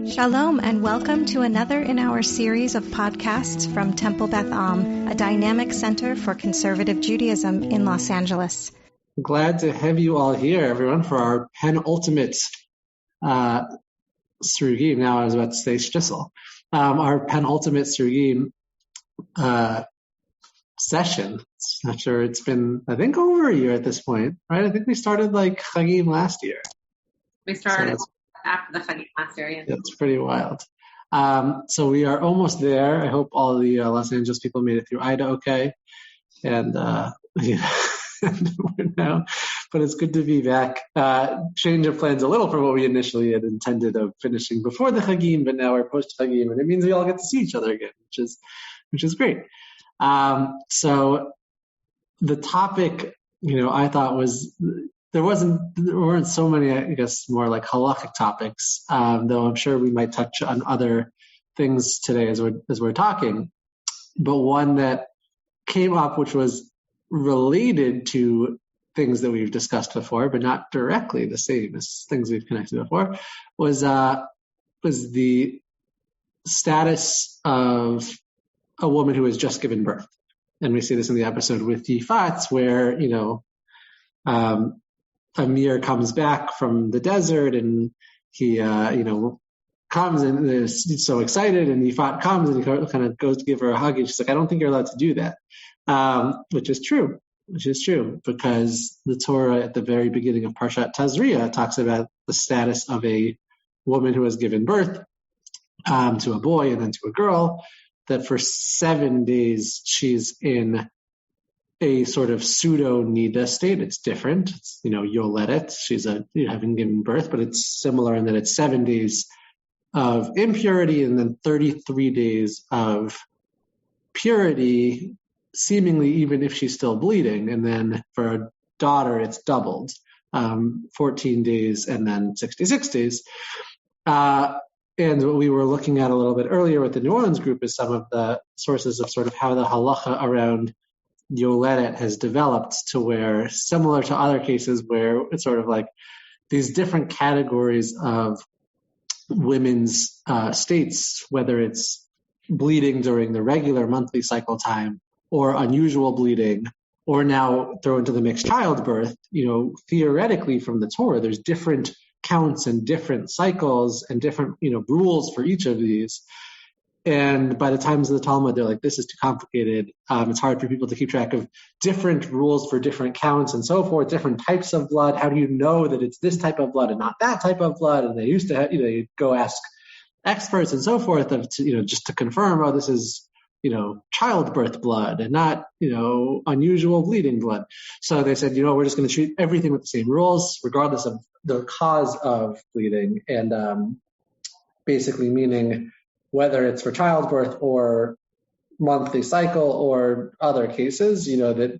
Shalom and welcome to another in our series of podcasts from Temple Beth Am, a dynamic center for conservative Judaism in Los Angeles. Glad to have you all here, everyone, for our penultimate Srugim. Now I was about to say Shtisel. Our penultimate Srugim session. Not sure, it's been, I think, over a year at this point, right? I think we started like Chagim last year. We started after the Chagim last year. Yeah. It's pretty wild. So we are almost there. I hope all the Los Angeles people made it through Ida okay. And but it's good to be back. Change of plans a little from what we initially had intended of finishing before the Chagim, but now we're post Chagim, and it means we all get to see each other again, which is great. So the topic, I thought was, there weren't so many, I guess, more like halakhic topics, though I'm sure we might touch on other things today as we're talking. But one that came up, which was related to things that we've discussed before, but not directly the same as things we've connected before, was the status of a woman who has just given birth. And we see this in the episode with Yifat, where, Amir comes back from the desert and he, comes and is so excited, and Yifat comes and he kind of goes to give her a hug, and she's like, I don't think you're allowed to do that. Which is true, because the Torah at the very beginning of Parshat Tazria talks about the status of a woman who has given birth to a boy and then to a girl, that for 7 days she's in a sort of pseudo-nida state. It's different. It's, yoledet. She's having given birth, but it's similar in that it's 7 days of impurity and then 33 days of purity, seemingly even if she's still bleeding. And then for a daughter, it's doubled, 14 days and then 66 days. And what we were looking at a little bit earlier with the New Orleans group is some of the sources of sort of how the halakha around yoledet has developed to where, similar to other cases where it's sort of like these different categories of women's states, whether it's bleeding during the regular monthly cycle time or unusual bleeding, or now throw into the mix childbirth, theoretically from the Torah, there's different counts and different cycles and different, rules for each of these. And by the times of the Talmud, they're like, this is too complicated. It's hard for people to keep track of different rules for different counts and so forth, different types of blood. How do you know that it's this type of blood and not that type of blood? And they used to have, you'd go ask experts and so forth just to confirm, this is, childbirth blood and not, unusual bleeding blood. So they said, we're just going to treat everything with the same rules, regardless of the cause of bleeding. And basically meaning whether it's for childbirth or monthly cycle or other cases, that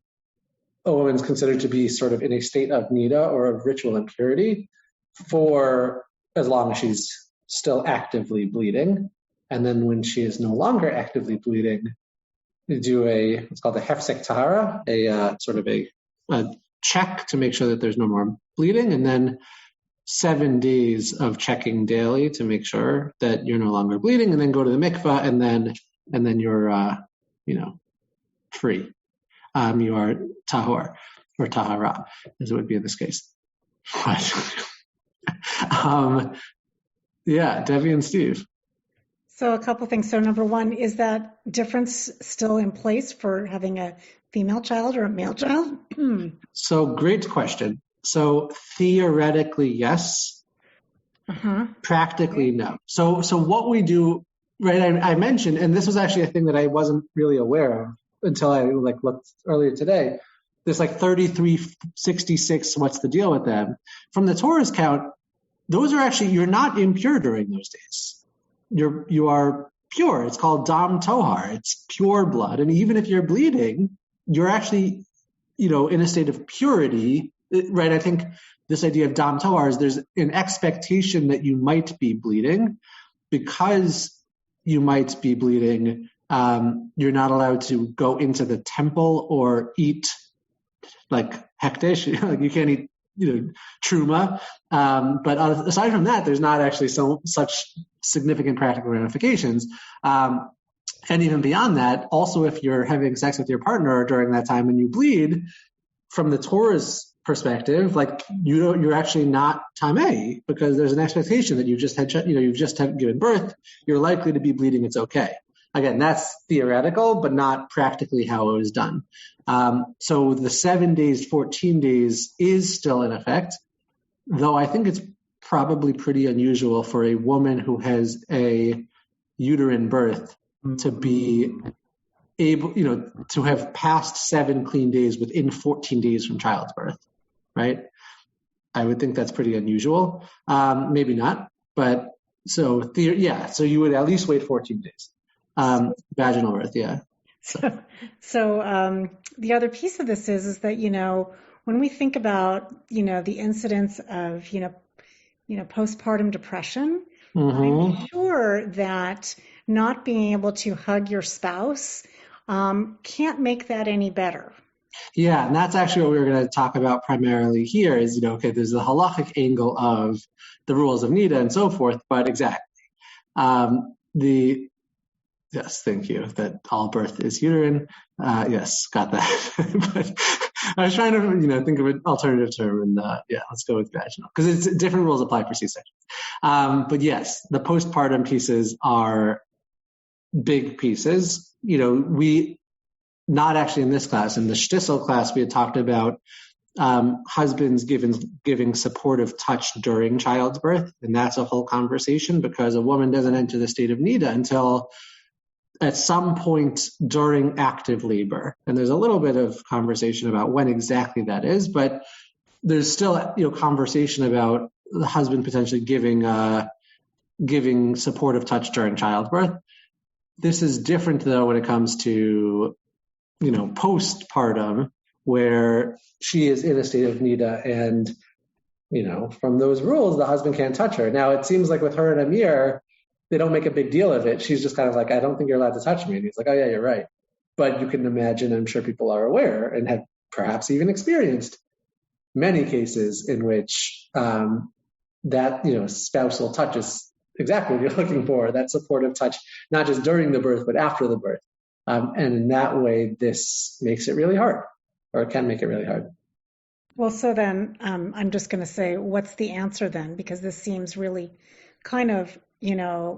a woman's considered to be sort of in a state of nida or of ritual impurity for as long as she's still actively bleeding. And then when she is no longer actively bleeding, you do what's called a hefsek tahara, a check to make sure that there's no more bleeding, and then 7 days of checking daily to make sure that you're no longer bleeding, and then go to the mikvah, and then you're free. You are tahor or tahara, as it would be in this case. Debbie and Steve. So a couple things. So number one, is that difference still in place for having a female child or a male child? So great question. So theoretically, yes. Practically, no. So what we do, right? I mentioned, and this was actually a thing that I wasn't really aware of until I looked earlier today. There's 33, 66. What's the deal with them? From the Torah's count, those are actually, you're not impure during those days. You are pure. It's called dam tohar. It's pure blood, and even if you're bleeding, you're actually, in a state of purity. Right, I think this idea of dam tohar is there's an expectation that you might be bleeding. Because you might be bleeding, you're not allowed to go into the temple or eat hekdesh. You can't eat truma. But aside from that, there's not actually such significant practical ramifications. And even beyond that, also if you're having sex with your partner during that time and you bleed, from the Torah's perspective, like you're actually not tamei, because there's an expectation that you've just given birth, you're likely to be bleeding, it's okay. Again, that's theoretical, but not practically how it was done. So the 7 days, 14 days is still in effect, though I think it's probably pretty unusual for a woman who has a uterine birth to be able, to have passed 7 clean days within 14 days from childbirth, right? I would think that's pretty unusual. Maybe not, but so you would at least wait 14 days. Vaginal birth, yeah. So the other piece of this is that, when we think about, the incidence of, postpartum depression, I'm sure that not being able to hug your spouse can't make that any better. Yeah, and that's actually what we were going to talk about primarily here is, there's the halachic angle of the rules of nida and so forth, but exactly. Yes, thank you, that all birth is uterine. Yes, got that. But I was trying to, think of an alternative term, and let's go with vaginal, because it's different rules apply for C-sections. But yes, the postpartum pieces are big pieces. We, not actually in this class, in the shtisel class, we had talked about husbands giving supportive touch during childbirth, and that's a whole conversation, because a woman doesn't enter the state of nida until at some point during active labor. And there's a little bit of conversation about when exactly that is, but there's still, conversation about the husband potentially giving supportive touch during childbirth. This is different, though, when it comes to, postpartum, where she is in a state of nida, and, from those rules, the husband can't touch her. Now, it seems like with her and Amir, they don't make a big deal of it. She's just kind of like, I don't think you're allowed to touch me. And he's like, oh yeah, you're right. But you can imagine, I'm sure people are aware and have perhaps even experienced many cases in which that, spousal touch is exactly what you're looking for, that supportive touch, not just during the birth, but after the birth. And in that way, this makes it really hard, or it can make it really hard. Well, so then I'm just going to say, what's the answer then? Because this seems really kind of,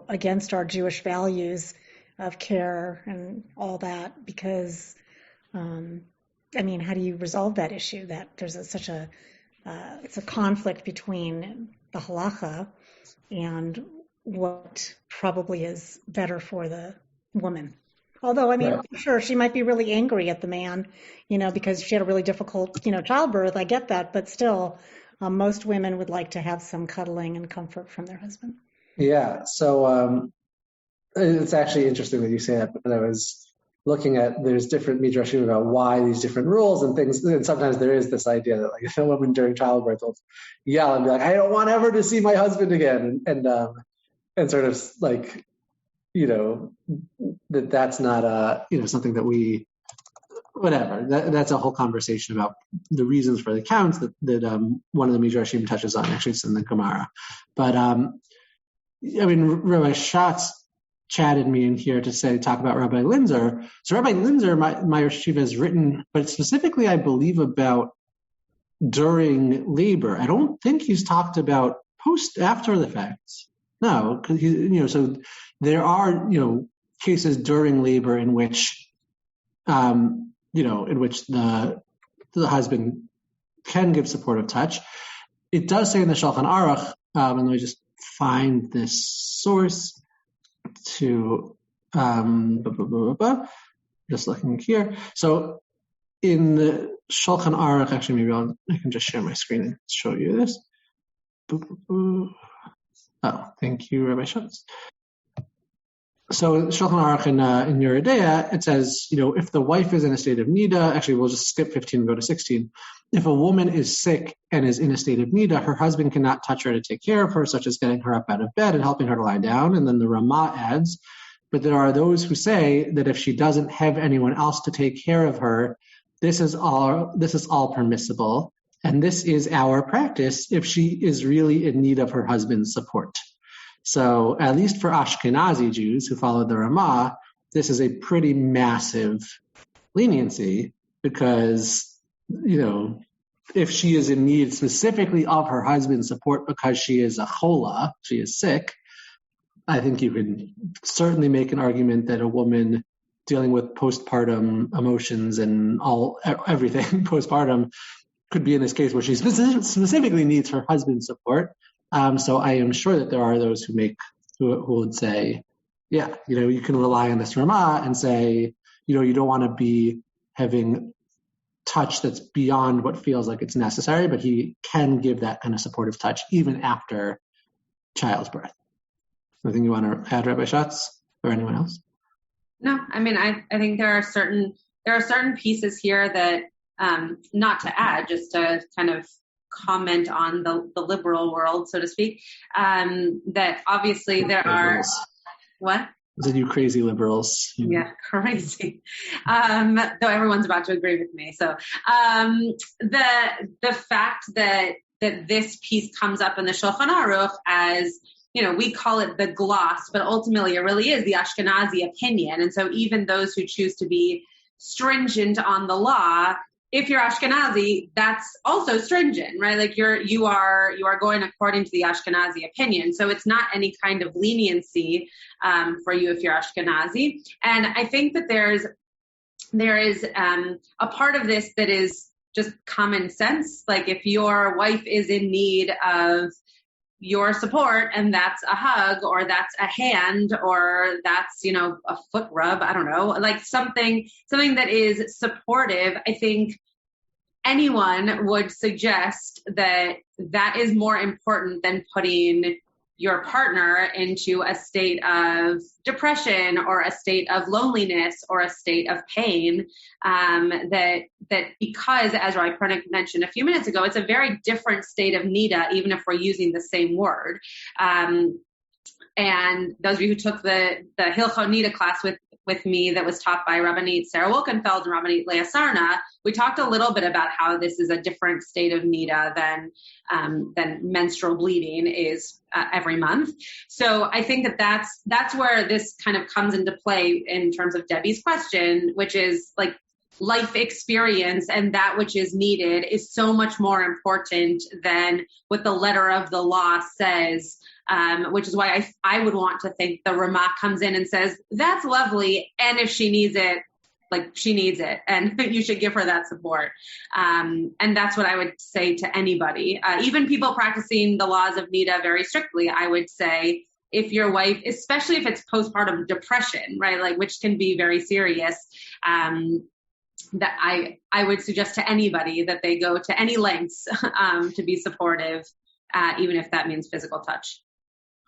against our Jewish values of care and all that, because, how do you resolve that issue, that there's it's a conflict between the halakha and what probably is better for the woman? Although, right. Sure, she might be really angry at the man, because she had a really difficult, childbirth. I get that, but still, most women would like to have some cuddling and comfort from their husband. Yeah, so it's actually interesting that you say that, because I was looking at, there's different midrashim about why these different rules and things, and sometimes there is this idea that, like, if a woman during childbirth will yell and be like, I don't want ever to see my husband again, and sort of like, that's not something that we, whatever, that's a whole conversation about the reasons for the counts that one of the midrashim touches on. Actually, it's in the Gemara, but Rabbi Schatz chatted me in here to talk about Rabbi Linzer. So Rabbi Linzer, my yeshiva has written, but specifically, I believe, about during labor. I don't think he's talked about after the facts. No, because so there are cases during labor in which the husband can give supportive touch. It does say in the Shulchan Aruch, and let me just find this source to just looking here. So in the Shulchan Aruch, actually, maybe I can just share my screen and show you this. Oh, thank you, Rabbi Schatz. So Shulchan Aruch in Yoreh De'ah, it says, if the wife is in a state of nida, actually we'll just skip 15 and go to 16. If a woman is sick and is in a state of nida, her husband cannot touch her to take care of her, such as getting her up out of bed and helping her to lie down. And then the Ramah adds, but there are those who say that if she doesn't have anyone else to take care of her, this is all permissible. And this is our practice if she is really in need of her husband's support. So at least for Ashkenazi Jews who followed the Ramah, this is a pretty massive leniency because, if she is in need specifically of her husband's support because she is a chola, she is sick, I think you could certainly make an argument that a woman dealing with postpartum emotions and everything postpartum could be in this case where she specifically needs her husband's support. So I am sure that there are those who would say, yeah, you can rely on this Ramah and say, you don't want to be having touch that's beyond what feels like it's necessary, but he can give that kind of supportive touch even after child's birth. Anything you want to add, Rabbi Schatz, or anyone else? No, I mean, I think there are certain pieces here that, not to add, just to kind of comment on the liberal world, so to speak, that obviously there are, what? Is it you crazy liberals? Yeah, crazy. Though everyone's about to agree with me. So the fact that this piece comes up in the Shulchan Aruch as, we call it the gloss, but ultimately it really is the Ashkenazi opinion. And so even those who choose to be stringent on the law, if you're Ashkenazi, that's also stringent, right? Like you are going according to the Ashkenazi opinion. So it's not any kind of leniency for you if you're Ashkenazi. And I think that there is a part of this that is just common sense. Like if your wife is in need of your support and that's a hug or that's a hand or that's, a foot rub, I don't know, like something that is supportive, I think anyone would suggest that is more important than putting your partner into a state of depression or a state of loneliness or a state of pain, that because, as Rabbi Pernick mentioned a few minutes ago, it's a very different state of nida, even if we're using the same word. And those of you who took the Hilchot Nida class with me that was taught by Rabbinit Sarah Wilkenfeld and Rabbinit Leah Sarna, we talked a little bit about how this is a different state of nida than menstrual bleeding is every month. So I think that's where this kind of comes into play in terms of Debbie's question, which is like life experience and that which is needed is so much more important than what the letter of the law says. Which is why I would want to think the Ramah comes in and says, that's lovely. And if she needs it, like she needs it and you should give her that support. And that's what I would say to anybody, even people practicing the laws of nida very strictly. I would say if your wife, especially if it's postpartum depression, right? Like, which can be very serious, that I would suggest to anybody that they go to any lengths, to be supportive, even if that means physical touch.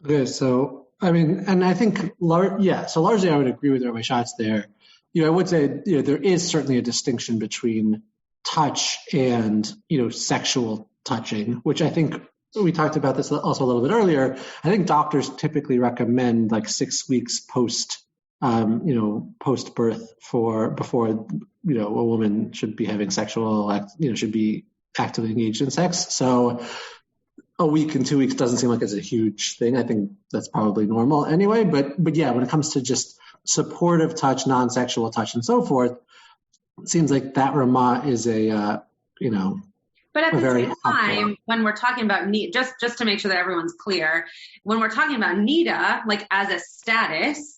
Okay, so I mean, and I think, so largely I would agree with Rabbi Schatz there. I would say there is certainly a distinction between touch and sexual touching, which I think we talked about this also a little bit earlier. I think doctors typically recommend like 6 weeks post birth before a woman should be having should be actively engaged in sex. So a week and 2 weeks doesn't seem like it's a huge thing. I think that's probably normal anyway. But yeah, when it comes to just supportive touch, non-sexual touch, and so forth, it seems like that Ramah is a But at the same time, when we're talking about nida, just to make sure that everyone's clear, when we're talking about nida, like as a status,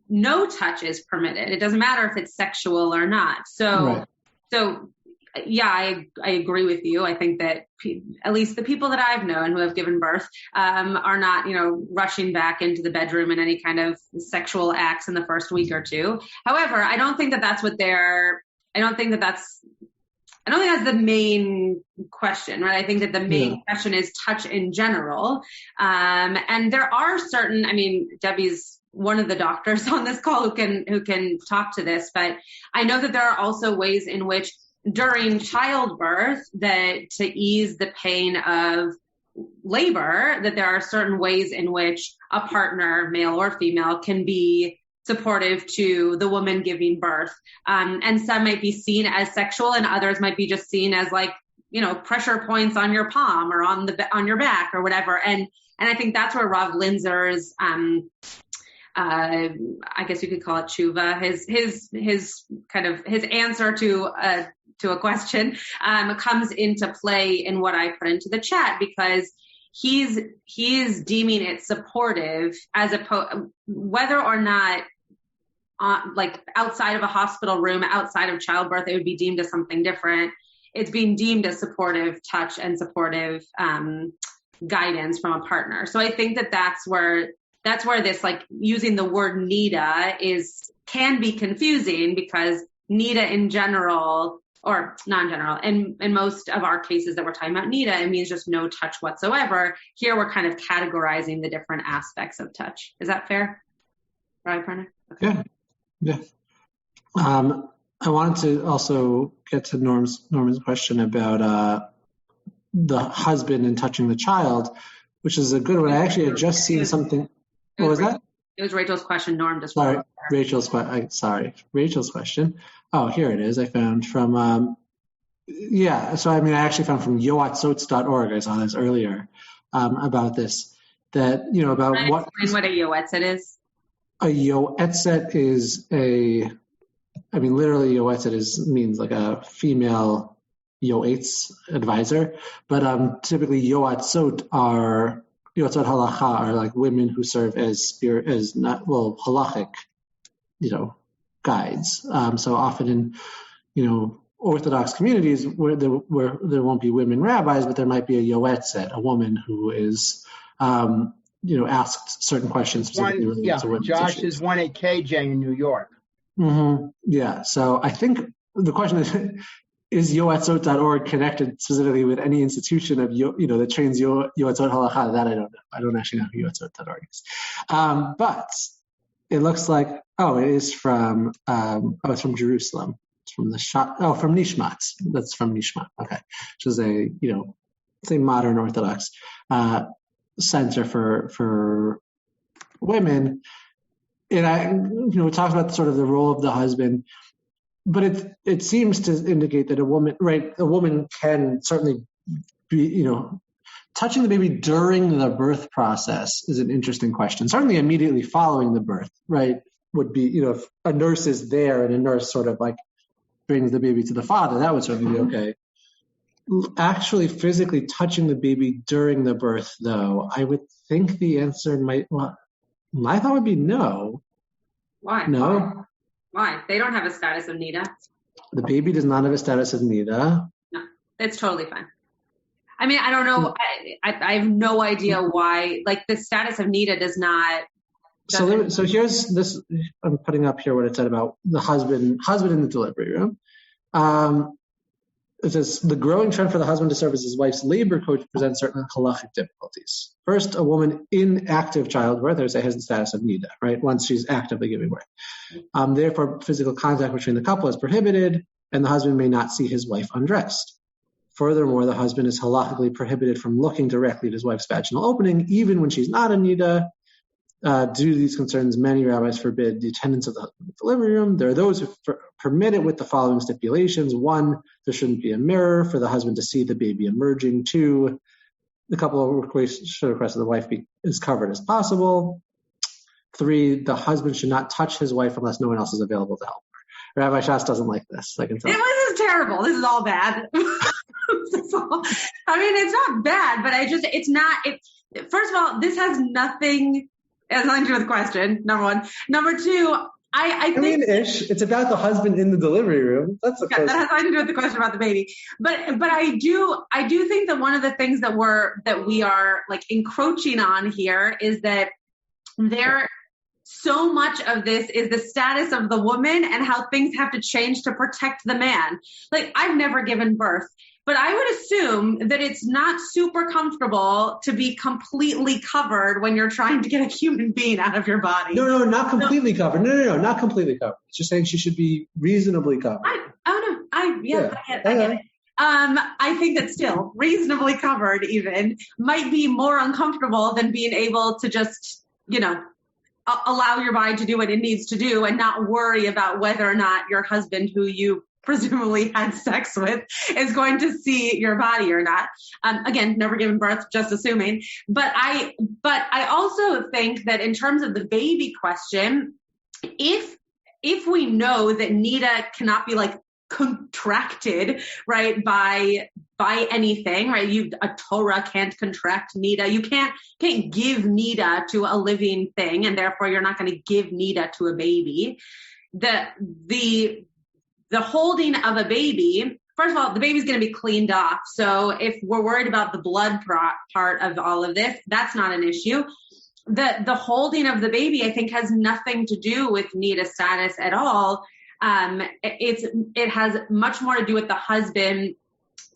no touch is permitted. It doesn't matter if it's sexual or not. So yeah, I agree with you. I think that at least the people that I've known who have given birth are not, rushing back into the bedroom in any kind of sexual acts in the first week or two. However, I don't think that that's the main question, right? I think that the main question is touch in general. And there are certain, Debbie's one of the doctors on this call who can talk to this, but I know that there are also ways in which during childbirth, that to ease the pain of labor, that there are certain ways in which a partner, male or female, can be supportive to the woman giving birth. And some might be seen as sexual and others might be just seen as like, pressure points on your palm or on your back or whatever. And And I think that's where Rav Linzer's, I guess you could call it tshuva, his kind of his answer to a question comes into play in what I put into the chat, because he's deeming it supportive as whether or not like outside of a hospital room, outside of childbirth, it would be deemed as something different. It's being deemed as supportive touch and supportive guidance from a partner. So I think that's where this, like, using the word nida can be confusing, because nida in general, or non-general, in most of our cases that we're talking about nida, it means just no touch whatsoever. Here we're kind of categorizing the different aspects of touch. Is that fair? Right, Pernick? Okay. Yeah. I wanted to also get to Norman's question about the husband and touching the child, which is a good one. I actually had just seen something. What was that? It was Rachel's question. Norm just. Sorry, Rachel's question. Oh, here it is. I found from. So I actually found from yoatzotz.org. I saw this earlier about this. That about what. Explain what a yoetzet is. A yoetzet is literally yoetzet means like a female yoetz advisor, but typically yoatzot halakha are like women who serve as halachic, guides. So often in Orthodox communities where there won't be women rabbis, but there might be a yoetzet, a woman who is asked certain questions specifically related to women's Josh issues. is one at KJ in New York. Mm-hmm. Yeah. So I think the question is yoatzot.org connected specifically with any institution of that trains yoatzot halakha? That I don't know. I don't actually know who yoatzot.org is. But it looks like it is from it's from Jerusalem. It's from from Nishmat. That's from Nishmat. Okay, which is a modern Orthodox center for women. And it talks about sort of the role of the husband, but it seems to indicate that a woman can certainly be, touching the baby during the birth process is an interesting question. Certainly immediately following the birth, right, would be, if a nurse is there and a nurse sort of like brings the baby to the father, that would certainly be okay. Actually physically touching the baby during the birth, though, I would think the answer my thought would be no. Why? No. Why? They don't have a status of nida. The baby does not have a status of nida. No, it's totally fine. I mean, I don't know. I have no idea why. Like, the status of nida does not. So here's this. I'm putting up here what it said about the husband in the delivery room. It says, the growing trend for the husband to serve as his wife's labor coach presents certain halachic difficulties. First, a woman in active childbirth, has the status of nida, right, once she's actively giving birth. Therefore, physical contact between the couple is prohibited, and the husband may not see his wife undressed. Furthermore, the husband is halachically prohibited from looking directly at his wife's vaginal opening, even when she's not a nida. Due to these concerns, many rabbis forbid the attendance of the delivery room. There are those who permit it with the following stipulations. 1, there shouldn't be a mirror for the husband to see the baby emerging. 2, the couple should request that the wife be as covered as possible. 3, the husband should not touch his wife unless no one else is available to help her. Rabbi Schatz doesn't like this. I can tell. This is terrible. This is all bad. It's not bad, but it's not. First of all, this has nothing. It has nothing to do with the question, number 1. Number 2, I think it's about the husband in the delivery room. That has nothing to do with the question about the baby. But I do think that one of the things that we are like encroaching on here is that so much of this is the status of the woman and how things have to change to protect the man. Like, I've never given birth, but I would assume that it's not super comfortable to be completely covered when you're trying to get a human being out of your body. No, not completely covered. No, not completely covered. It's just saying she should be reasonably covered. I get it. I think that still reasonably covered even might be more uncomfortable than being able to just, allow your body to do what it needs to do and not worry about whether or not your husband, who you presumably had sex with is going to see your body or not. Again, never given birth, just assuming. But I also think that in terms of the baby question, if we know that nida cannot be like contracted, right, by anything, right? A Torah can't contract nida. You can't give nida to a living thing, and therefore you're not going to give nida to a baby. The holding of a baby, first of all, the baby's going to be cleaned off. So if we're worried about the blood part of all of this, that's not an issue. The holding of the baby, I think, has nothing to do with nida status at all. It has much more to do with the husband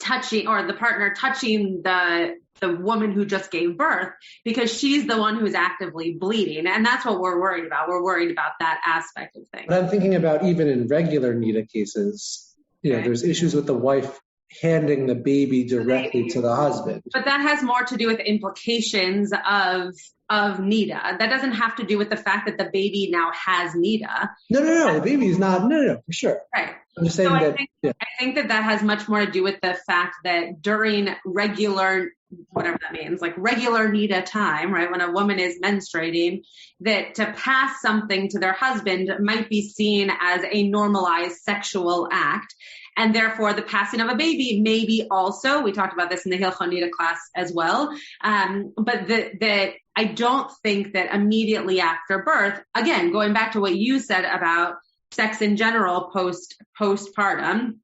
touching, or the partner touching the woman who just gave birth, because she's the one who's actively bleeding. And that's what we're worried about. We're worried about that aspect of things. But I'm thinking about even in regular nida cases, there's issues with the wife handing the baby directly to the husband. But that has more to do with implications of nida. That doesn't have to do with the fact that the baby now has nida. No, the baby's not. No, for sure. Right. I'm just saying so that. I think that has much more to do with the fact that during regular, whatever that means, like regular nida time, right, when a woman is menstruating, that to pass something to their husband might be seen as a normalized sexual act. And therefore, the passing of a baby may be also, we talked about this in the Hilchot Nida class as well, but that I don't think that immediately after birth, again, going back to what you said about sex in general postpartum,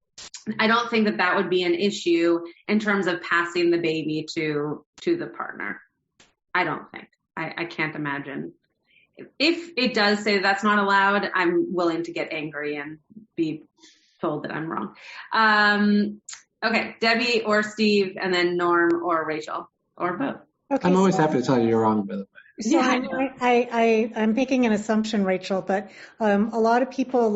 I don't think that would be an issue in terms of passing the baby to the partner. I don't think. I can't imagine. If it does say that's not allowed, I'm willing to get angry and be told that I'm wrong. Okay, Debbie or Steve, and then Norm or Rachel, or both. Okay, I'm always happy to tell you you're wrong, by the way. So I'm making an assumption, Rachel, but a lot of people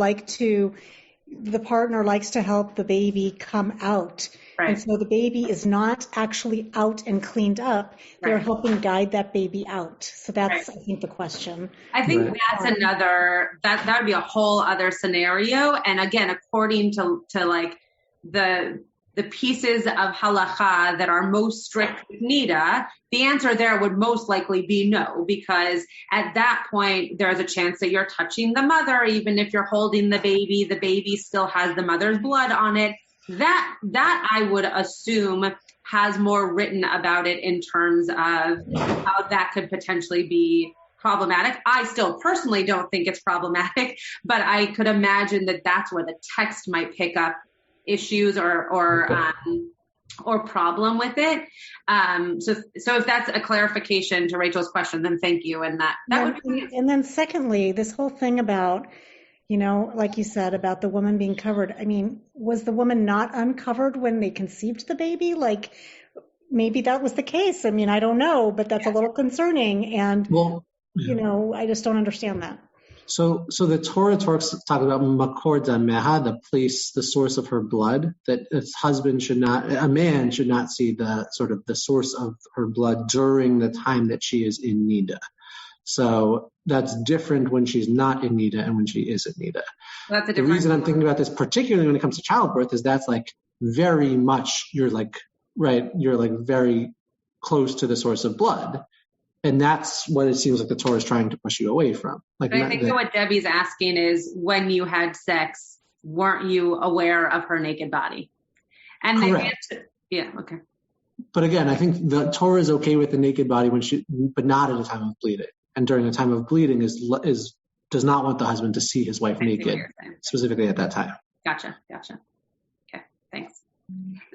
the partner likes to help the baby come out. Right. And so the baby is not actually out and cleaned up. They're helping guide that baby out. So that's, I think, the question. I think that's another, that would be a whole other scenario. And again, according to like the pieces of halakha that are most strict with nida, the answer there would most likely be no, because at that point, there's a chance that you're touching the mother. Even if you're holding the baby still has the mother's blood on it. That I would assume has more written about it in terms of how that could potentially be problematic. I still personally don't think it's problematic, but I could imagine that that's where the text might pick up issues or problem with it. So if that's a clarification to Rachel's question, then thank you. And that would be. And then secondly, this whole thing about, like you said, about the woman being covered. I mean, was the woman not uncovered when they conceived the baby? Like, maybe that was the case. I mean, I don't know, but that's a little concerning. And, I just don't understand that. So the Torah talks about makor dameha, the place, the source of her blood, that a man should not see the source of her blood during the time that she is in nida. So that's different when she's not in nida and when she is in nida. That's the reason I'm thinking about this, particularly when it comes to childbirth, is that's like very much, you're very close to the source of blood. And that's what it seems like the Torah is trying to push you away from. Like, I think what Debbie's asking is, when you had sex, weren't you aware of her naked body? And correct. Okay. But again, I think the Torah is okay with the naked body but not at a time of bleeding. And during the time of bleeding does not want the husband to see his wife naked, specifically at that time. Gotcha. Okay, thanks.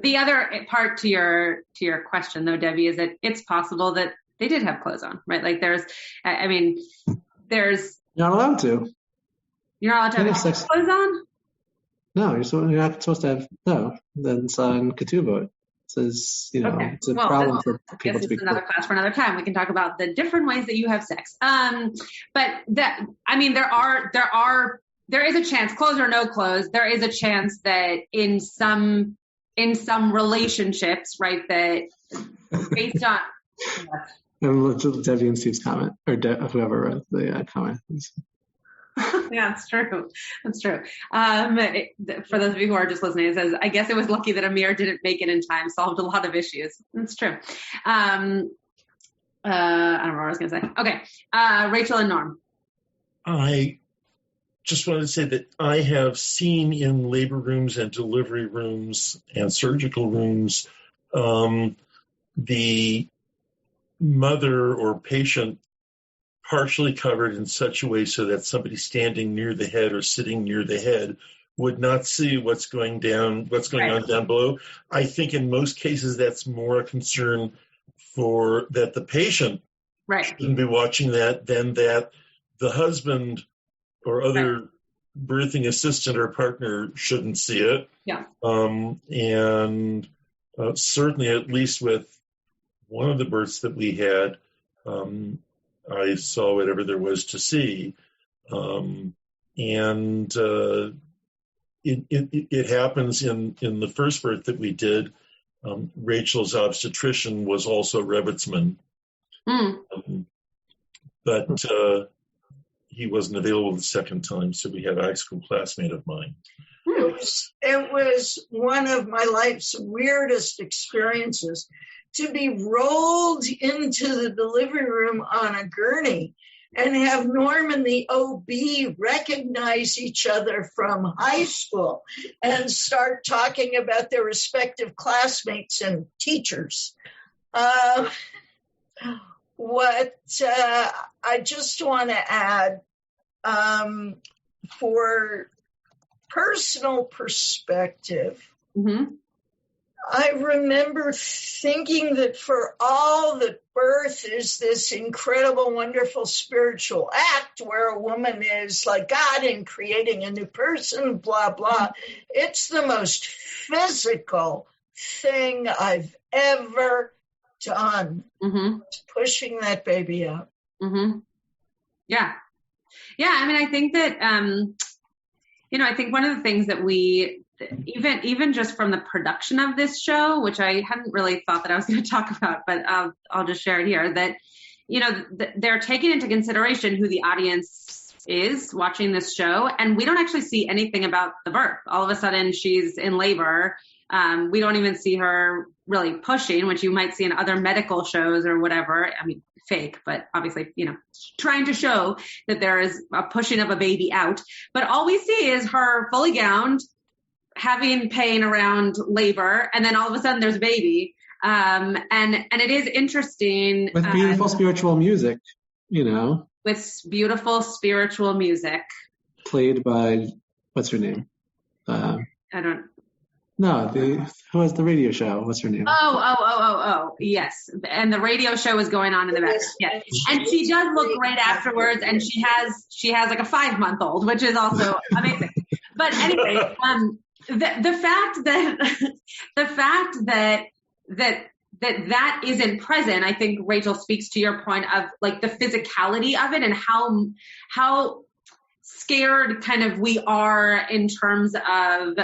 The other part to your question, though, Debbie, is that it's possible that they did have clothes on, right? Like there's. You're not allowed to. You're not allowed to have clothes on? No, you're not supposed to have, no. Then it's on Ketubot. It says, it's a problem for people to be. It's another class for another time. We can talk about the different ways that you have sex. But there is a chance, clothes or no clothes, there is a chance that in some relationships, right, that based on. And Debbie and Steve's comment, or whoever wrote the comment. Yeah, it's true. That's true. For those of you who are just listening, it says, I guess it was lucky that Amir didn't make it in time, solved a lot of issues. That's true. I don't know what I was going to say. Okay. Rachel and Norm. I just wanted to say that I have seen in labor rooms and delivery rooms and surgical rooms the mother or patient partially covered in such a way so that somebody standing near the head or sitting near the head would not see what's going on down below. I think in most cases that's more a concern for that the patient shouldn't be watching that than that the husband or other birthing assistant or partner shouldn't see it. Yeah. And certainly, at least with one of the births that we had, I saw whatever there was to see. And it happens in the first birth that we did. Rachel's obstetrician was also Rebbitzman. But he wasn't available the second time, so we had a high school classmate of mine. It was one of my life's weirdest experiences to be rolled into the delivery room on a gurney and have Norm and the OB recognize each other from high school and start talking about their respective classmates and teachers. What I just want to add, for personal perspective, I remember thinking that for all that birth is this incredible, wonderful spiritual act where a woman is like God and creating a new person, blah, blah. It's the most physical thing I've ever done. Pushing that baby out. Yeah. Yeah. I mean, I think that, I think one of the things that we, even just from the production of this show, which I hadn't really thought that I was going to talk about, but I'll just share it here, that, they're taking into consideration who the audience is watching this show. And we don't actually see anything about the birth. All of a sudden she's in labor. We don't even see her really pushing, which you might see in other medical shows or whatever. I mean, fake, but obviously, trying to show that there is a pushing of a baby out. But all we see is her fully gowned, having pain around labor, and then all of a sudden there's a baby. And it is interesting. With beautiful spiritual music, With beautiful spiritual music. Played by, what's her name? Who has the radio show? What's her name? Oh, yes. And the radio show is going on in the back. Yes. And she does look great afterwards, and she has like a 5-month-old, which is also amazing. But anyway, the fact that isn't present, I think Rachel speaks to your point of like the physicality of it and how scared kind of we are in terms of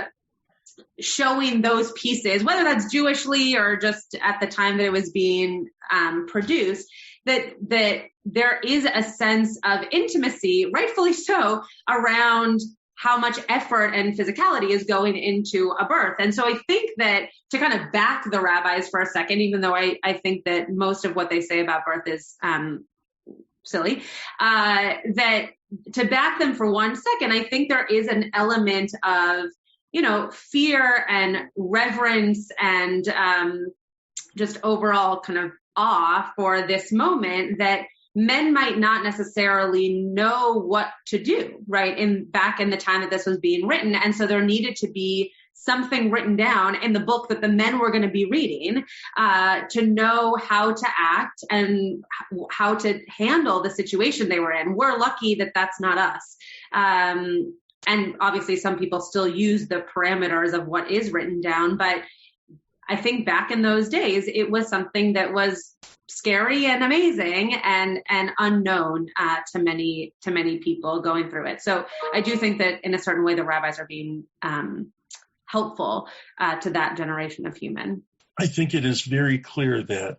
showing those pieces, whether that's Jewishly or just at the time that it was being produced, that there is a sense of intimacy, rightfully so, around how much effort and physicality is going into a birth. And so I think that to kind of back the rabbis for a second, even though I think that most of what they say about birth is silly, that to back them for 1 second, I think there is an element of fear and reverence and just overall kind of awe for this moment that men might not necessarily know what to do, right? Back in the time that this was being written. And so there needed to be something written down in the book that the men were going to be reading to know how to act and how to handle the situation they were in. We're lucky that that's not us. And obviously some people still use the parameters of what is written down, but I think back in those days, it was something that was scary and amazing and unknown to many people going through it. So I do think that in a certain way, the rabbis are being helpful to that generation of human. I think it is very clear that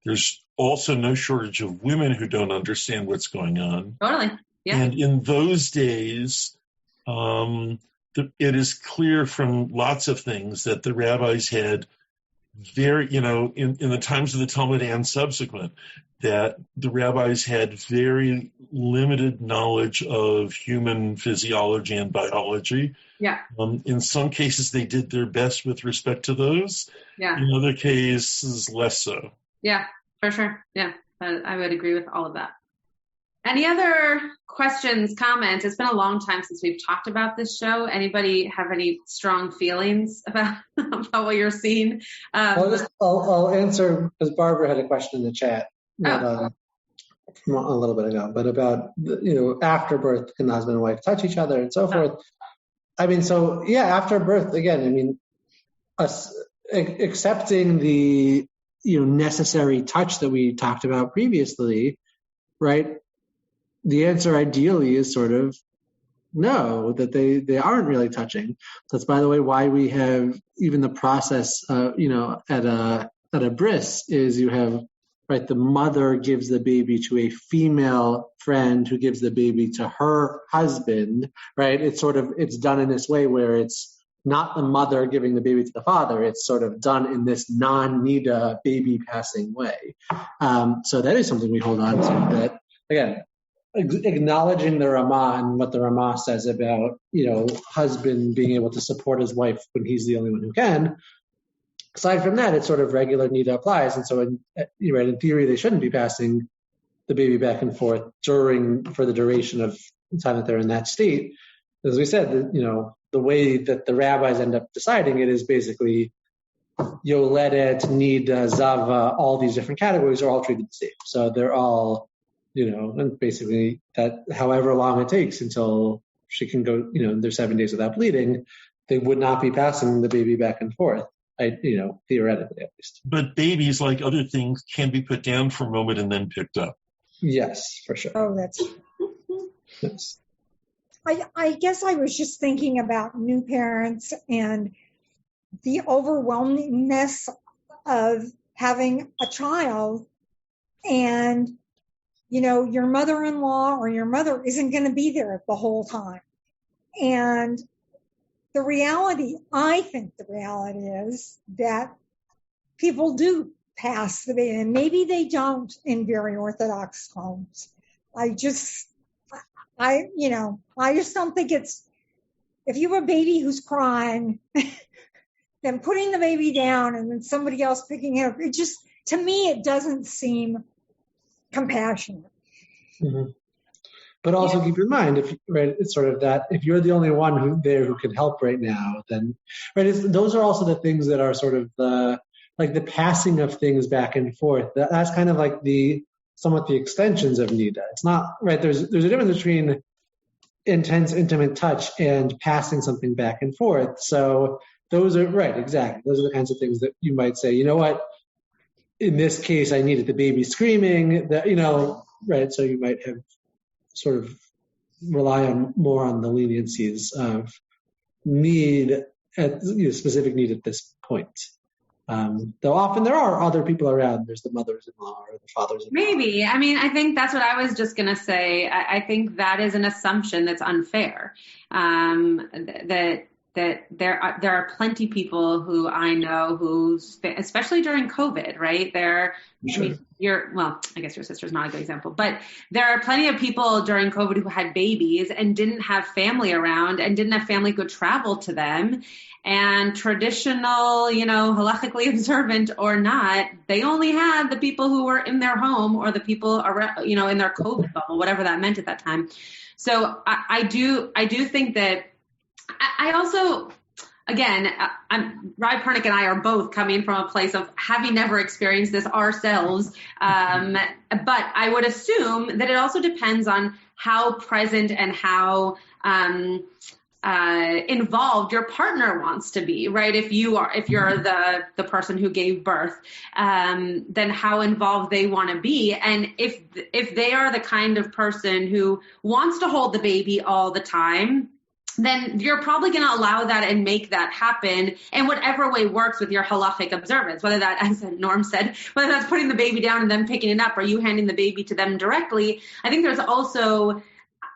there's also no shortage of women who don't understand what's going on. Totally. Yeah. And in those days, it is clear from lots of things that the rabbis had very, in the times of the Talmud and subsequent, that the rabbis had very limited knowledge of human physiology and biology. Yeah. In some cases, they did their best with respect to those. Yeah. In other cases, less so. Yeah, for sure. Yeah, I would agree with all of that. Any other questions, comments? It's been a long time since we've talked about this show. Anybody have any strong feelings about what you're seeing? I'll answer, because Barbara had a question in the chat from a little bit ago, but about, after birth, can the husband and wife touch each other and so forth? I mean, after birth, again, accepting the, necessary touch that we talked about previously, right? The answer ideally is sort of no, that they aren't really touching. That's, by the way, why we have even the process, at a bris is you have, right, the mother gives the baby to a female friend who gives the baby to her husband, right? It's done in this way where it's not the mother giving the baby to the father. It's sort of done in this non-nida baby passing way. So that is something we hold on to, that, again, acknowledging the Ramah and what the Ramah says about, husband being able to support his wife when he's the only one who can. Aside from that, it's sort of regular nida applies. And so in theory, they shouldn't be passing the baby back and forth for the duration of the time that they're in that state. As we said, the way that the rabbis end up deciding it is basically Yoledet, Nida, Zava, all these different categories are all treated the same. So they're all, and basically that however long it takes until she can go, there's 7 days without bleeding, they would not be passing the baby back and forth, theoretically at least. But babies, like other things, can be put down for a moment and then picked up. Yes, for sure. Oh, that's yes. I guess I was just thinking about new parents and the overwhelmingness of having a child, and, your mother-in-law or your mother isn't going to be there the whole time. And I think the reality is that people do pass the baby, and maybe they don't in very Orthodox homes. I just don't think it's, if you have a baby who's crying, then putting the baby down and then somebody else picking it up, to me, it doesn't seem compassionate. Mm-hmm. But also keep in mind, it's sort of that if you're the only one who can help right now, then, those are also the things that are sort of the passing of things back and forth. That's kind of like somewhat the extensions of nida. It's not, right, there's a difference between intense, intimate touch and passing something back and forth. So those are, right, exactly. Those are the kinds of things that you might say, in this case, I needed the baby screaming, right, so you might have sort of rely more on the leniencies of specific need at this point. Though often there are other people around. There's the mothers-in-law or the fathers-in-law. Maybe. I mean, I think that's what I was just going to say. I think that is an assumption that's unfair. That there are plenty of people who I know who, especially during COVID, right? Sure. I guess your sister's not a good example, but there are plenty of people during COVID who had babies and didn't have family around and didn't have family go travel to them. And traditional, halakhically observant or not, they only had the people who were in their home or the people around, in their COVID bubble, whatever that meant at that time. So I do think that I also, again, Rabbi Pernick and I are both coming from a place of having never experienced this ourselves. But I would assume that it also depends on how present and how involved your partner wants to be, right? If you're the person who gave birth, then how involved they want to be. And if they are the kind of person who wants to hold the baby all the time, then you're probably going to allow that and make that happen in whatever way works with your halachic observance, whether that, as Norm said, whether that's putting the baby down and then picking it up or you handing the baby to them directly. I think there's also,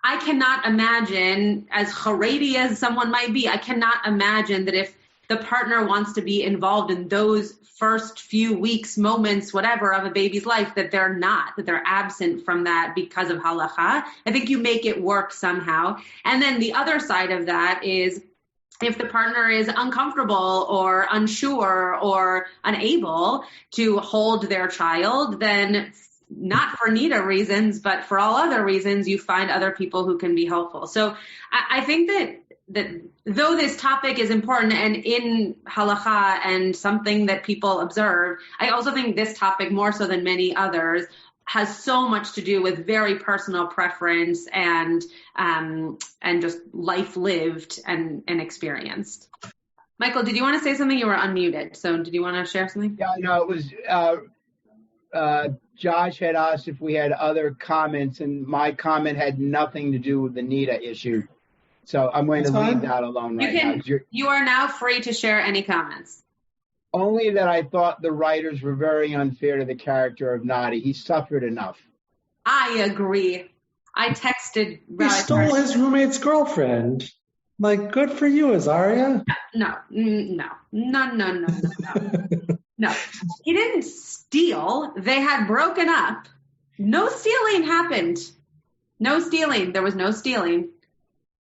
I cannot imagine, as Haredi as someone might be, I cannot imagine that if the partner wants to be involved in those first few weeks, moments, whatever, of a baby's life, that they're absent from that because of halakha. I think you make it work somehow. And then the other side of that is, if the partner is uncomfortable or unsure or unable to hold their child, then not for NIDA reasons, but for all other reasons, you find other people who can be helpful. So I think that though this topic is important and in halakha and something that people observe, I also think this topic, more so than many others, has so much to do with very personal preference and just life lived and experienced. Michael, did you want to say something? You were unmuted. So did you want to share something? Yeah, no, it was Josh had asked if we had other comments, and my comment had nothing to do with the NIDA issue. So I'm going to leave that alone right now. You are now free to share any comments. Only that I thought the writers were very unfair to the character of Nadi. He suffered enough. I agree. I texted. He stole his roommate's girlfriend. Like, good for you, Azaria. No. No, he didn't steal. They had broken up. No stealing happened. No stealing. There was no stealing.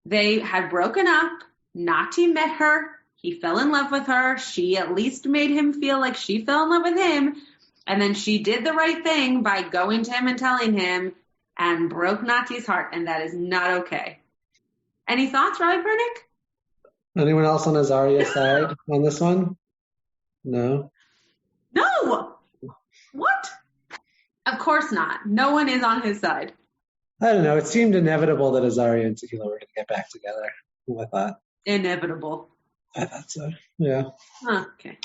They had broken up. Nati met her. He fell in love with her. She at least made him feel like she fell in love with him. And then she did the right thing by going to him and telling him, and broke Nati's heart. And that is not okay. Any thoughts, Rabbi Pernick? Anyone else on Azaria's side on this one? No? No! What? Of course not. No one is on his side. I don't know. It seemed inevitable that Azaria and Tequila were going to get back together. I thought. Inevitable. I thought so. Yeah. Okay.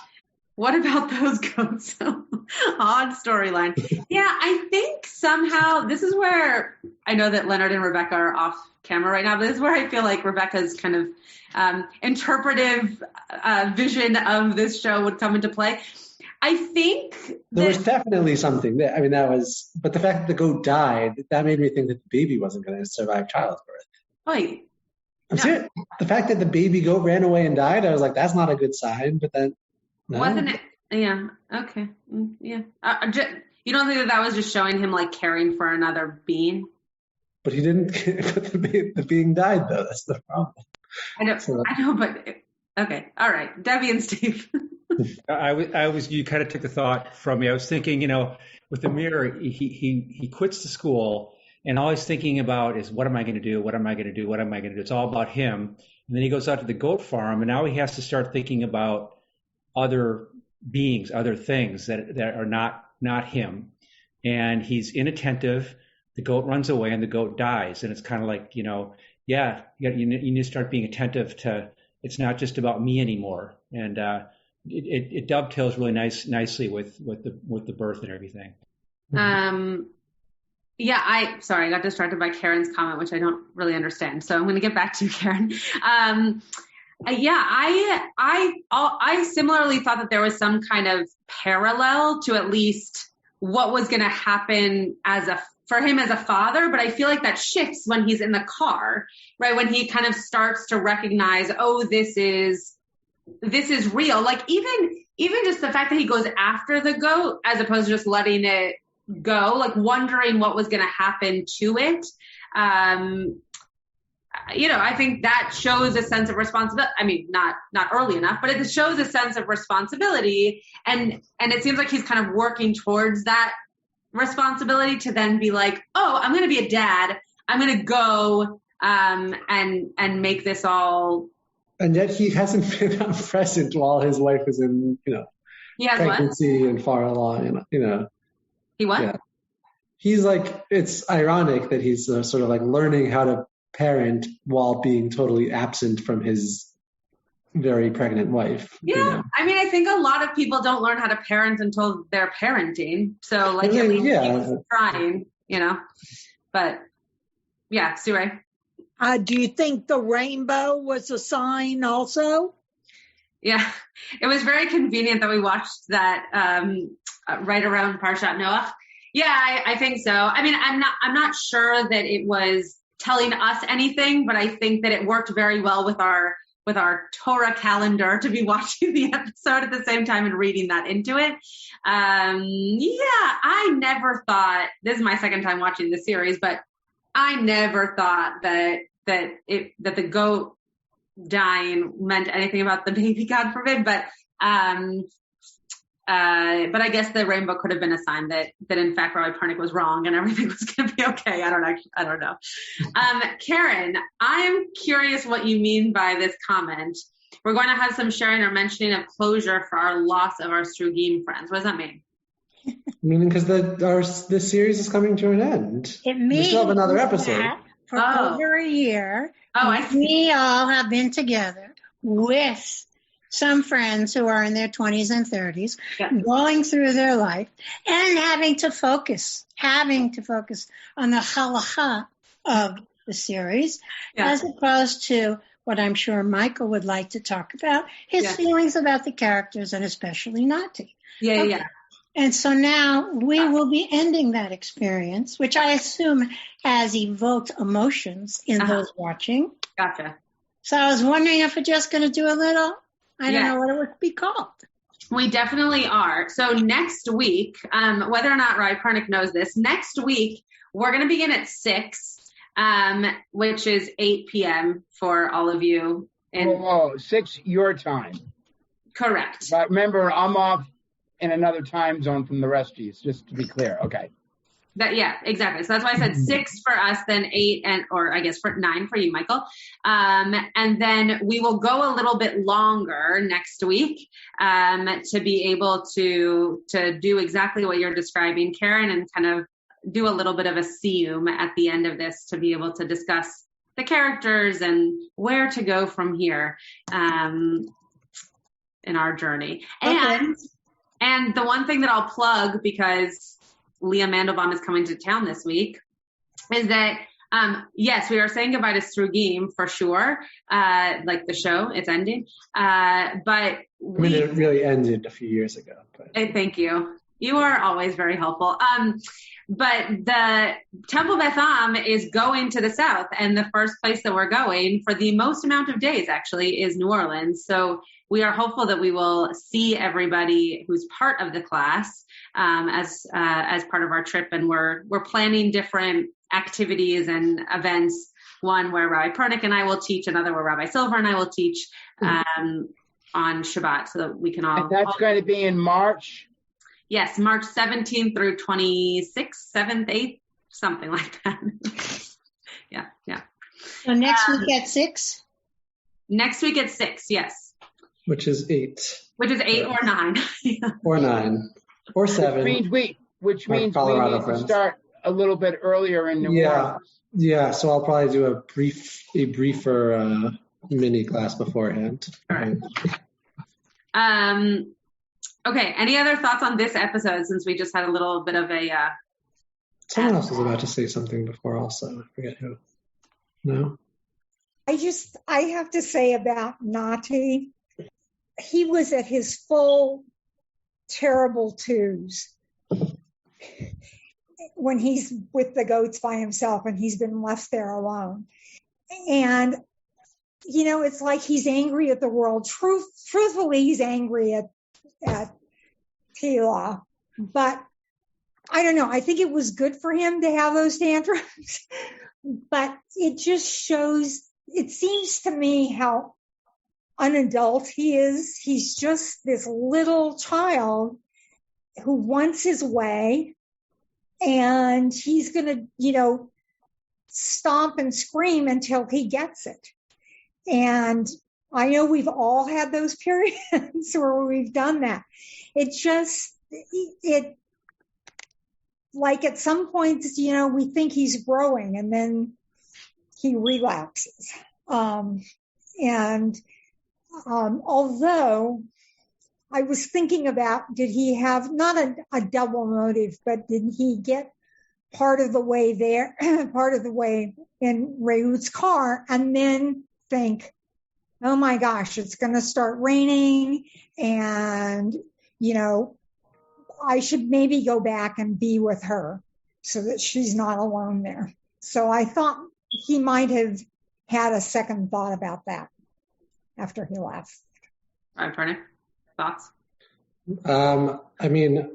What about those goats? Odd storyline. Yeah, I think somehow this is where I know that Leonard and Rebecca are off camera right now, but this is where I feel like Rebecca's kind of interpretive vision of this show would come into play. I think there was definitely something there. I mean, but the fact that the goat died, that made me think that the baby wasn't going to survive childbirth. Wait. I'm serious. The fact that the baby goat ran away and died, I was like, that's not a good sign. But then, no. Wasn't it? Yeah. Okay. Yeah. You don't think that was just showing him like caring for another being? But he didn't. But the being died, though. That's the problem. I know, but okay. All right, Debbie and Steve. You kind of took the thought from me. I was thinking, with Amir, he quits the school. And all he's thinking about is, what am I going to do? What am I going to do? What am I going to do? It's all about him. And then he goes out to the goat farm, and now he has to start thinking about other beings, other things that are not him. And he's inattentive. The goat runs away, and the goat dies. And it's kind of like, you need to start being attentive to. It's not just about me anymore. And it dovetails really nicely with the birth and everything. Yeah, I got distracted by Karen's comment, which I don't really understand. So I'm going to get back to you, Karen. I similarly thought that there was some kind of parallel to at least what was going to happen for him as a father, but I feel like that shifts when he's in the car, right? When he kind of starts to recognize, oh, this is real. Like even just the fact that he goes after the goat as opposed to just letting it go, like wondering what was going to happen to it. I think that shows a sense of responsibility. I mean, not early enough, but it shows a sense of responsibility. And it seems like he's kind of working towards that responsibility to then be like, oh, I'm going to be a dad. I'm going to go and make this all. And yet he hasn't been present while his wife is in, pregnancy and far along, He what? Yeah. He's like, it's ironic that he's sort of like learning how to parent while being totally absent from his very pregnant wife. Yeah. I mean, I think a lot of people don't learn how to parent until they're parenting. So like, at least he's trying, but yeah, Sue. Do you think the rainbow was a sign also? Yeah, it was very convenient that we watched that right around Parshat Noach. Yeah, I think so. I mean, I'm not sure that it was telling us anything, but I think that it worked very well with our Torah calendar to be watching the episode at the same time and reading that into it. I never thought, this is my second time watching the series, but I never thought that the goat dying meant anything about the baby, God forbid. But I guess the rainbow could have been a sign that in fact Rabbi Pernick was wrong and everything was going to be okay. I don't know. Karen, I am curious what you mean by this comment. We're going to have some sharing or mentioning of closure for our loss of our Srugim friends. What does that mean? Meaning because the series is coming to an end. It means we still have another episode. For over a year, I see. We all have been together with some friends who are in their 20s and 30s, going through their life and having to focus on the halakha of the series, as opposed to what I'm sure Michael would like to talk about, his feelings about the characters and especially Nati. Yeah. And so now we will be ending that experience, which I assume has evoked emotions in those watching. Gotcha. So I was wondering if we're just going to do a little, I don't know what it would be called. We definitely are. So next week, whether or not Rabbi Pernick knows this, next week we're going to begin at 6, which is 8 p.m. for all of you. 6 your time. Correct. But remember, I'm off in another time zone from the rest of you, just to be clear. Okay. Exactly. So that's why I said 6 for us, then 8 or I guess 9 for you, Michael. And then we will go a little bit longer next week, to be able to do exactly what you're describing, Karen, and kind of do a little bit of a siyum at the end of this to be able to discuss the characters and where to go from here, in our journey. Okay. And the one thing that I'll plug, because Leah Mandelbaum is coming to town this week, is that, yes, we are saying goodbye to Srugim for sure. Like the show, it's ending. But it really ended a few years ago. But. Thank you. You are always very helpful. But the Temple Beth Am is going to the south, and the first place that we're going for the most amount of days actually is New Orleans. So we are hopeful that we will see everybody who's part of the class as part of our trip, and we're planning different activities and events. One where Rabbi Pernick and I will teach, another where Rabbi Silver and I will teach on Shabbat, so that we can all. And that's going to be in March. Yes, March 17th through 26th, 7th, 8th, something like that. Yeah. So next week at 6? Next week at 6, yes. Which is 8. Which is 8 or 9. Or 9. Or 7. Which means we need to start a little bit earlier in New Orleans. Yeah, so I'll probably do a briefer mini class beforehand. All right. Okay, any other thoughts on this episode, since we just had a little bit of a... Someone else was about to say something before also. I forget who. No? I have to say about Nati, he was at his full terrible twos when he's with the goats by himself and he's been left there alone. And, it's like he's angry at the world. Truthfully, he's angry at Tila, but I don't know. I think it was good for him to have those tantrums, but it just shows, it seems to me how unadult he is. He's just this little child who wants his way, and he's going to, stomp and scream until he gets it. And I know we've all had those periods where we've done that. It like at some points, we think he's growing and then he relapses. Although I was thinking about, did he have not a double motive, but did he get part of the way there, part of the way in Reut's car, and then think, oh my gosh, it's going to start raining, and, I should maybe go back and be with her so that she's not alone there. So I thought he might have had a second thought about that after he left. All right, Pernick, thoughts? I mean,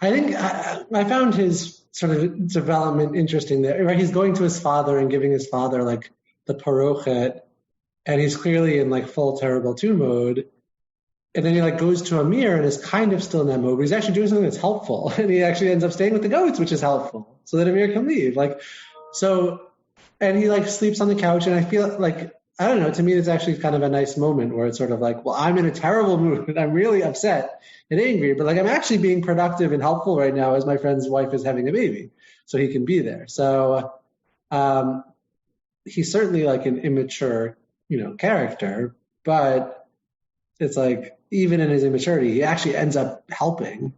I think I found his sort of development interesting there. Right? He's going to his father and giving his father like the parochet, and he's clearly in like full terrible two mode. And then he like goes to Amir and is kind of still in that mode, but he's actually doing something that's helpful. And he actually ends up staying with the goats, which is helpful, so that Amir can leave. And he like sleeps on the couch, and I feel like, I don't know, to me it's actually kind of a nice moment where it's sort of like, well, I'm in a terrible mood and I'm really upset and angry, but like I'm actually being productive and helpful right now as my friend's wife is having a baby, so he can be there. So he's certainly like an immature, character, but it's like, even in his immaturity, he actually ends up helping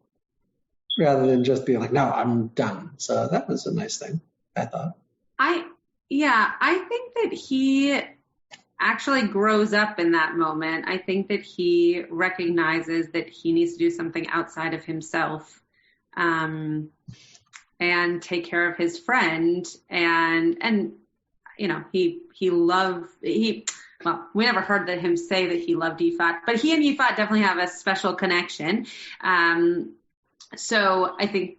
rather than just being like, no, I'm done. So that was a nice thing, I thought. I think that he actually grows up in that moment. I think that he recognizes that he needs to do something outside of himself and take care of his friend. Well, we never heard him say that he loved Yifat, but he and Yifat definitely have a special connection. So I think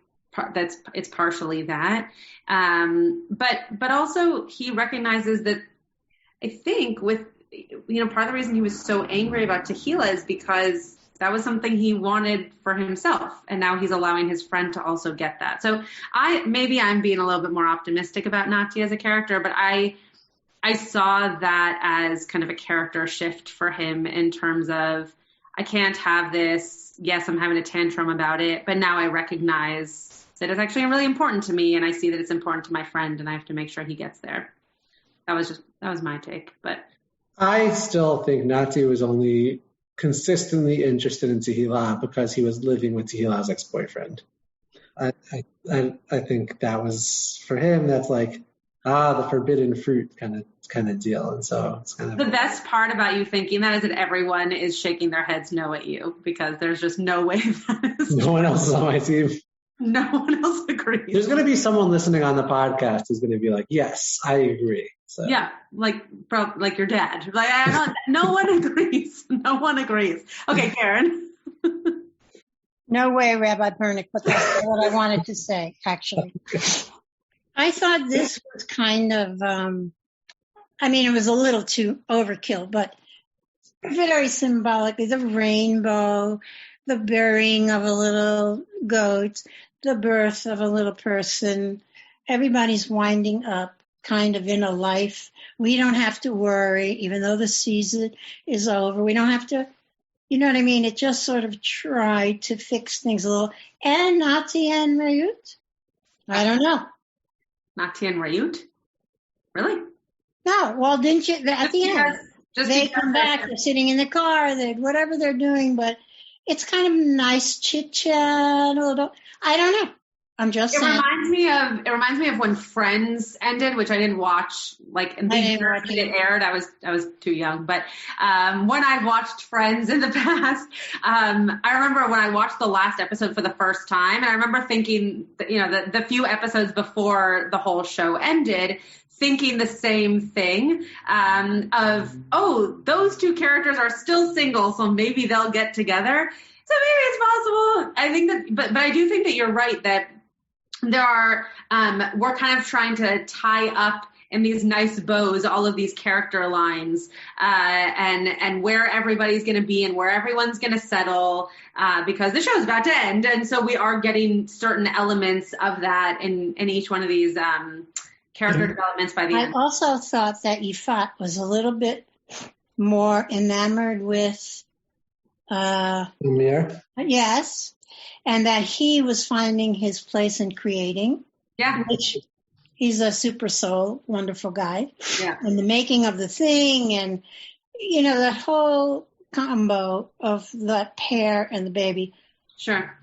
it's partially that. But also he recognizes that, I think with, part of the reason he was so angry about Tehillah is because that was something he wanted for himself. And now he's allowing his friend to also get that. So I'm being a little bit more optimistic about Nati as a character, but I saw that as kind of a character shift for him in terms of, I can't have this. Yes, I'm having a tantrum about it, but now I recognize that it's actually really important to me, and I see that it's important to my friend, and I have to make sure he gets there. That was my take. But I still think Nati was only consistently interested in Tehillah because he was living with Tehillah's ex-boyfriend. I think that was, for him, that's like, the forbidden fruit kind of deal. And so it's kind of the best part about you thinking that is that everyone is shaking their heads no at you, because there's just no way that is no one else is on my team. No one else agrees. There's going to be someone listening on the podcast who's going to be like, yes, I agree. So. Yeah, like your dad. Like, no one agrees. No one agrees. Okay, Karen. No way, Rabbi Pernick, but that's what I wanted to say, actually. I thought this was kind of, it was a little too overkill, but very symbolically, the rainbow, the burying of a little goat, the birth of a little person. Everybody's winding up kind of in a life. We don't have to worry, even though the season is over. We don't have to, you know what I mean? It just sort of tried to fix things a little. And Nati and Rayut? I don't know. Nati and Rayut? Really? No. Well, didn't you? At the end, they come back, they're sitting in the car, whatever they're doing, but it's kind of nice chit chat. I don't know. I'm just saying. It reminds me of when Friends ended, which I didn't watch. Like the year that it aired, I was too young. But when I watched Friends in the past, I remember when I watched the last episode for the first time, and I remember thinking, the few episodes before the whole show ended, thinking the same thing those two characters are still single, so maybe they'll get together. So maybe it's possible. I think that, but I do think that you're right that there are, we're kind of trying to tie up in these nice bows all of these character lines and where everybody's going to be and where everyone's going to settle because the show's about to end. And so we are getting certain elements of that in each one of these character developments by the end. I also thought that Yifat was a little bit more enamored with Amir. Yes. And that he was finding his place in creating. Yeah. Which he's a super soul, wonderful guy. Yeah. And the making of the thing and, the whole combo of the pair and the baby. Sure.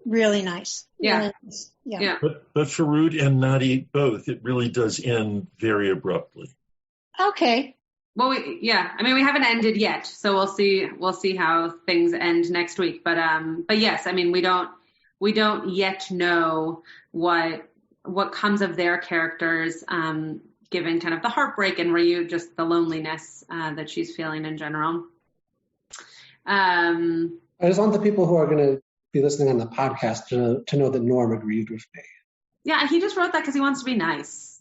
Really nice. Yeah. Really nice. Yeah. But for Ruth and Nati both, it really does end very abruptly. Okay. Well, we haven't ended yet, so we'll see how things end next week. But yes, we don't yet know what comes of their characters. given kind of the heartbreak and just the loneliness that she's feeling in general. I just want the people who are going to be listening on the podcast to know that Norm agreed with me. Yeah, he just wrote that because he wants to be nice.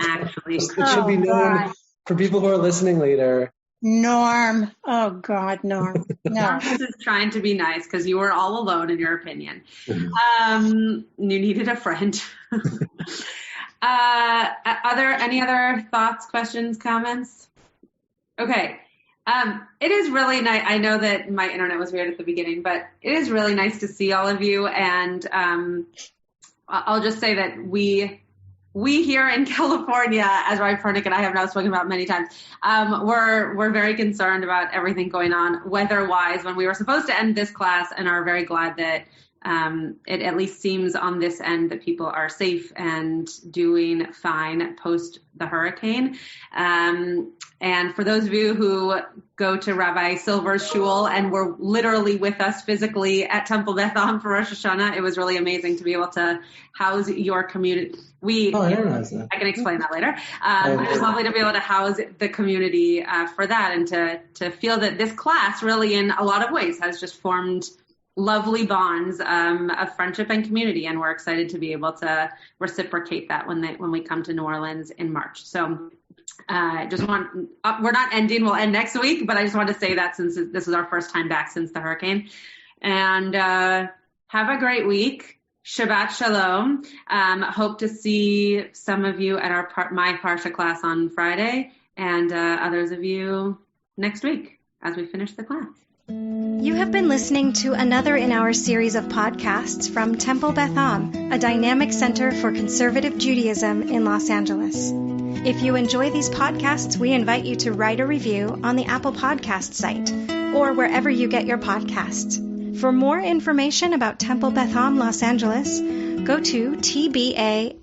Actually, it should be known for people who are listening later. Norm. Oh, God, Norm. No. Norm is trying to be nice because you were all alone in your opinion. You needed a friend. Are there any other thoughts, questions, comments? Okay. It is really nice. I know that my internet was weird at the beginning, but it is really nice to see all of you. And I'll just say that we here in California, as Rabbi Pernick and I have now spoken about many times, we're very concerned about everything going on weather-wise when we were supposed to end this class, and are very glad that it at least seems on this end that people are safe and doing fine post the hurricane. And for those of you who go to Rabbi Silver's shul and were literally with us physically at Temple Beth Am for Rosh Hashanah, it was really amazing to be able to house your community. I can explain that later. It was lovely to be able to house the community for that, and to feel that this class really in a lot of ways has just formed lovely bonds of friendship and community, and we're excited to be able to reciprocate that when we come to New Orleans in March. So we're not ending, we'll end next week, but I just want to say that since this is our first time back since the hurricane. And have a great week. Shabbat Shalom. Hope to see some of you at my Parsha class on Friday, and others of you next week as we finish the class. You have been listening to another in our series of podcasts from Temple Beth Am, a dynamic center for conservative Judaism in Los Angeles. If you enjoy these podcasts, we invite you to write a review on the Apple Podcast site or wherever you get your podcasts. For more information about Temple Beth Am Los Angeles, go to tbala.org.